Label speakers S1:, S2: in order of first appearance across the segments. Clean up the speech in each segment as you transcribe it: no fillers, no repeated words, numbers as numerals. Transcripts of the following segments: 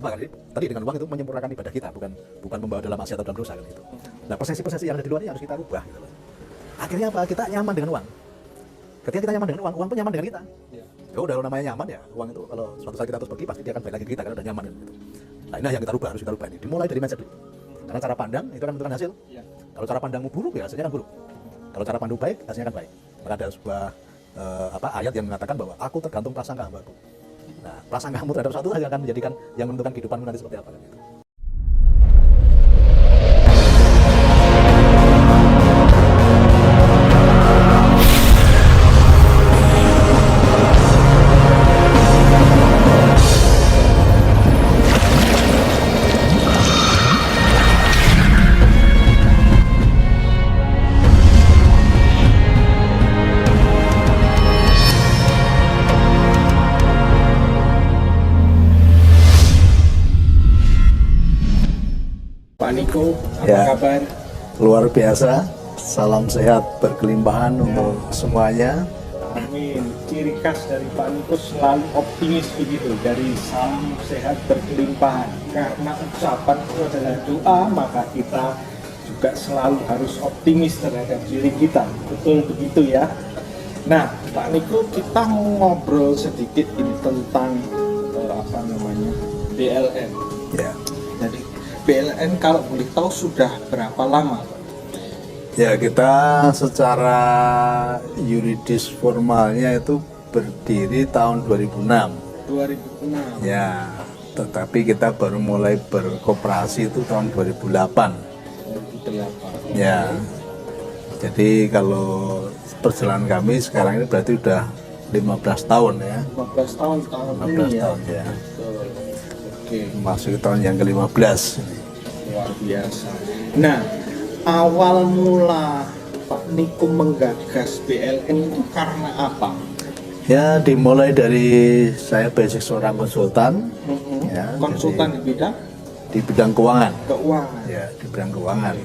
S1: Jadi, tadi dengan uang itu menyempurnakan ibadah kita, bukan membawa dalam maksiat atau dalam dosa kan gitu. Nah, persepsi-persepsi yang ada di luar ini harus kita rubah gitu loh. Akhirnya apa? Kita nyaman dengan uang. Ketika kita nyaman dengan uang, uang pun nyaman dengan kita. Ya udah, kalau namanya nyaman ya, uang itu kalau suatu saat kita terus pergi pasti dia akan balik lagi ke kita karena udah nyaman gitu. Nah, ini yang kita rubah, harus kita rubah ini. Dimulai dari mindset dulu. Karena cara pandang itu akan menentukan hasil. Kalau cara pandangmu buruk ya hasilnya akan buruk. Kalau cara pandang baik, hasilnya akan baik. Maka ada sebuah ayat yang mengatakan bahwa aku tergantung prasangka hambaku. Nah, prasangkamu terhadap satu hal yang akan menjadikan yang menentukan kehidupanmu nanti seperti apa kan gitu.
S2: Pak Niko, apa
S1: Ya.
S2: kabar?
S1: Luar biasa, salam sehat berkelimpahan untuk semuanya.
S2: Amin. Ciri khas dari Pak Niko selalu optimis begitu, dari salam sehat berkelimpahan. Karena ucapan itu adalah doa, maka kita juga selalu harus optimis terhadap diri kita. Betul begitu ya. Nah, Pak Niko, kita mau ngobrol sedikit ini tentang BLN.
S1: Ya.
S2: Jadi BLN kalau boleh tahu sudah berapa lama?
S1: Ya, kita secara yuridis formalnya itu berdiri tahun 2006.
S2: 2006.
S1: Ya, tetapi kita baru mulai berkoperasi itu tahun 2008.
S2: 2008.
S1: Ya. Jadi kalau perjalanan kami sekarang ini berarti udah 15 tahun ya.
S2: 15 tahun tahun
S1: 15
S2: ini ya.
S1: tahun ya.
S2: Betul. Oke,
S1: Masuk tahun yang ke-15.
S2: luar biasa. Nah, awal mula Pak Niko menggagas BLN itu karena apa?
S1: Ya, dimulai dari saya basic seorang konsultan. Ya,
S2: Konsultan di bidang
S1: di bidang keuangan.
S2: keuangan.
S1: Ya, di bidang keuangan.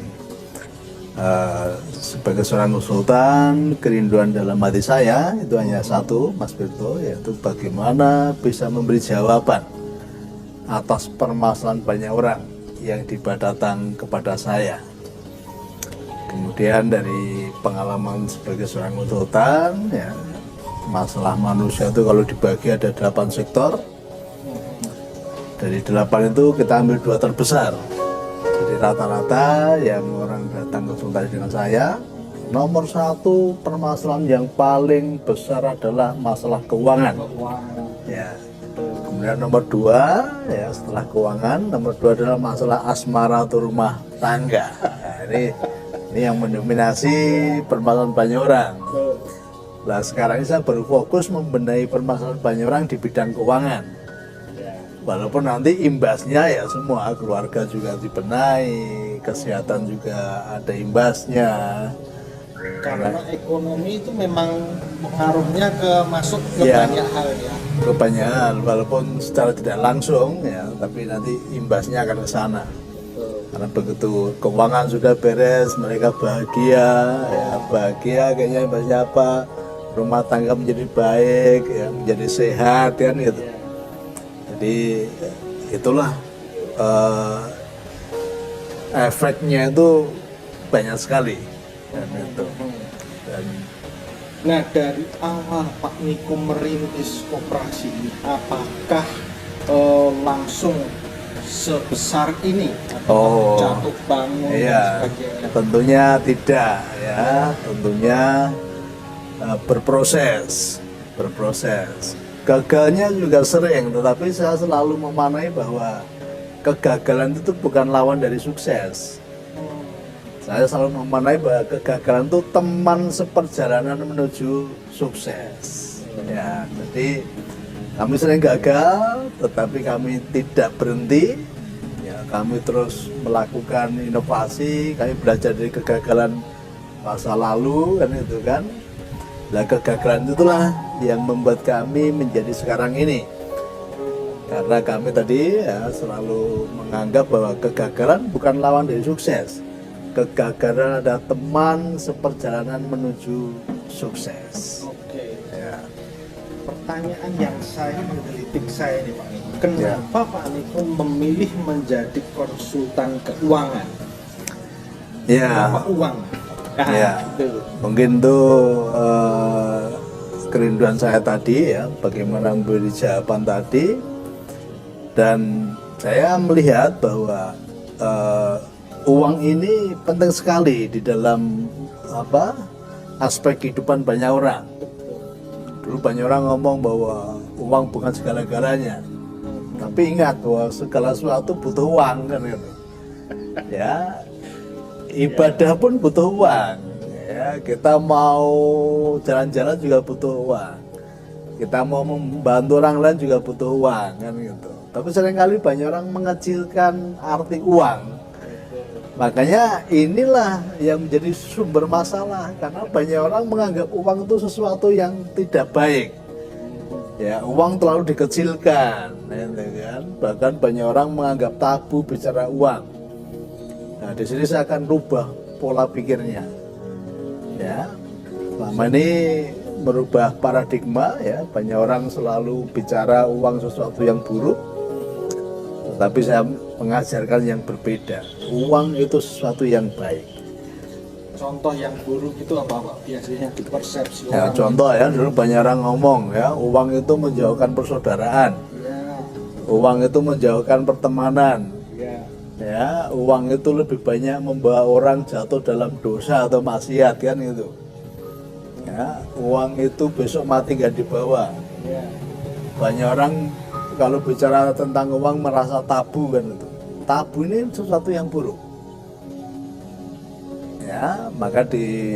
S1: Sebagai seorang konsultan, kerinduan dalam hati saya itu hanya satu, Mas Birto, yaitu bagaimana bisa memberi jawaban atas permasalahan banyak orang yang datang kepada saya. Kemudian dari pengalaman sebagai seorang konsultan, ya, masalah manusia itu kalau dibagi ada 8 sektor. Dari 8 itu kita ambil 2 terbesar. Jadi rata-rata yang orang datang konsultasi dengan saya, nomor 1 permasalahan yang paling besar adalah masalah keuangan.
S2: Keuangan.
S1: Ya. Kemudian nomor 2 ya, setelah keuangan, nomor 2 adalah masalah asmara atau rumah tangga. Nah, ini yang mendominasi permasalahan banyak orang. Nah, sekarang ini saya baru fokus membenahi permasalahan banyak orang di bidang keuangan. Walaupun nanti imbasnya ya semua, keluarga juga dibenahi, kesehatan juga ada imbasnya.
S2: Karena ekonomi itu memang pengaruhnya masuk ke
S1: Ya.
S2: banyak hal ya.
S1: Ke banyak hal, walaupun secara tidak langsung ya, tapi nanti imbasnya akan ke sana. Karena begitu keuangan sudah beres, mereka bahagia, ya bahagia kayaknya imbasnya apa? Rumah tangga menjadi baik, ya, menjadi sehat kan gitu. Jadi itulah efeknya itu banyak sekali dan itu. Dan
S2: Nah, dari awal Pak Niko merintis koperasi ini, apakah langsung sebesar ini?
S1: Oh,
S2: Jatuh bangun dan
S1: iya,
S2: sebagainya?
S1: tentunya tidak ya, tentunya berproses. Gagalnya juga sering, tetapi saya selalu memaknai bahwa kegagalan itu bukan lawan dari sukses. Saya selalu memaknai bahwa kegagalan itu teman seperjalanan menuju sukses. Ya, jadi kami sering gagal, tetapi kami tidak berhenti. Ya, kami terus melakukan inovasi, kami belajar dari kegagalan masa lalu kan itu kan. Nah, kegagalan itulah yang membuat kami menjadi sekarang ini. Karena kami tadi ya, selalu menganggap bahwa kegagalan bukan lawan dari sukses. Kegagalan adalah teman seperjalanan menuju sukses.
S2: Oke.
S1: Ya.
S2: Pertanyaan yang saya menggelitik saya nih Pak Niko. kenapa Pak Niko memilih menjadi konsultan keuangan?
S1: Ya,
S2: Kenapa uang?
S1: Ya.
S2: Itu.
S1: mungkin itu kerinduan saya tadi ya, bagaimana memberi jawaban tadi. Dan saya melihat bahwa uang ini penting sekali di dalam aspek kehidupan banyak orang. Dulu banyak orang ngomong bahwa uang bukan segala-galanya, tapi ingat bahwa segala sesuatu butuh uang kan gitu. Ya, ibadah pun butuh uang. Ya, kita mau jalan-jalan juga butuh uang. Kita mau membantu orang lain juga butuh uang kan gitu. Tapi seringkali banyak orang mengecilkan arti uang. Makanya inilah yang menjadi sumber masalah, karena banyak orang menganggap uang itu sesuatu yang tidak baik. Ya, uang terlalu dikecilkan, kan? Bahkan banyak orang menganggap tabu bicara uang. Nah, di sini saya akan rubah pola pikirnya. Ya, selama ini merubah paradigma, ya, banyak orang selalu bicara uang sesuatu yang buruk. Tapi saya mengajarkan yang berbeda. Uang itu sesuatu yang baik.
S2: Contoh yang buruk itu apa Pak? Biasanya di persepsi
S1: Ya,
S2: orang.
S1: contoh ya, dulu banyak orang ngomong ya, uang itu menjauhkan persaudaraan.
S2: Ya,
S1: Uang itu menjauhkan pertemanan.
S2: ya.
S1: Ya, uang itu lebih banyak membawa orang jatuh dalam dosa atau maksiat kan gitu. Ya, uang itu besok mati gak dibawa.
S2: Ya.
S1: Banyak orang kalau bicara tentang uang merasa tabu kan itu. Tabu ini sesuatu yang buruk. Ya, maka di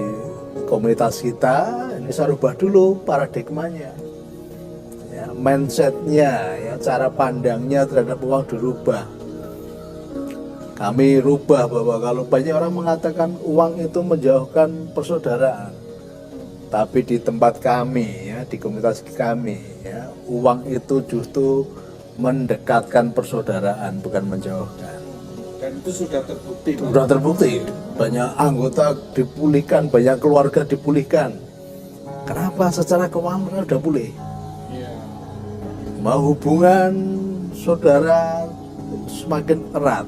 S1: komunitas kita ini saya rubah dulu paradigmanya. Ya, mindsetnya, ya, cara pandangnya terhadap uang dirubah. Kami rubah bahwa kalau banyak orang mengatakan uang itu menjauhkan persaudaraan, tapi di tempat kami, ya, di komunitas kami, ya, uang itu justru mendekatkan persaudaraan, bukan menjauhkan.
S2: Dan itu sudah terbukti Pak.
S1: Sudah terbukti, banyak anggota dipulihkan, banyak keluarga dipulihkan. Kenapa? Secara keuangan mereka sudah pulih.
S2: Ya.
S1: Mau hubungan saudara semakin erat,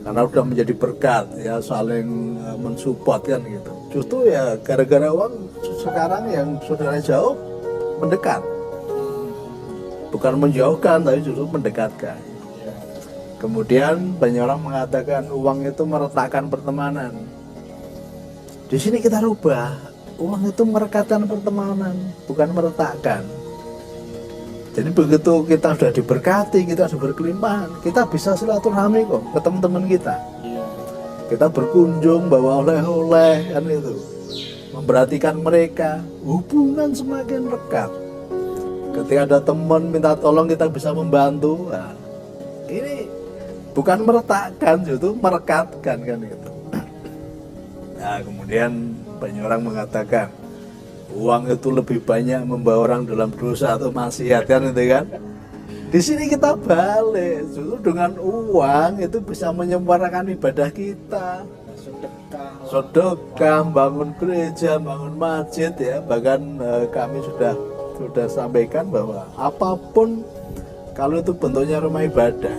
S1: karena sudah menjadi berkat, ya, saling mensupport kan gitu. Justru ya gara-gara uang sekarang yang saudara jauh mendekat, bukan menjauhkan tapi justru mendekatkan. Kemudian banyak orang mengatakan uang itu meretakkan pertemanan. Di sini kita rubah, uang itu merekatkan pertemanan, bukan meretakkan. Jadi begitu kita sudah diberkati, kita sudah berkelimpahan, kita bisa silaturahmi kok ke teman-teman kita. Kita berkunjung bawa oleh-oleh kan itu, memperhatikan mereka, hubungan semakin dekat. Ketika ada teman minta tolong kita bisa membantu. Nah, ini bukan meretakkan, justru merekatkan kan itu. Nah, kemudian banyak orang mengatakan uang itu lebih banyak membawa orang dalam dosa atau maksiat kan itu kan. Di sini kita balik, justru dengan uang itu bisa menyempurnakan ibadah kita. Sedekah, bangun gereja, bangun masjid, ya. Bahkan kami sudah sampaikan bahwa apapun kalau itu bentuknya rumah ibadah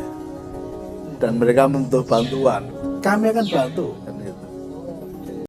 S1: dan mereka membutuhkan bantuan, kami akan bantu.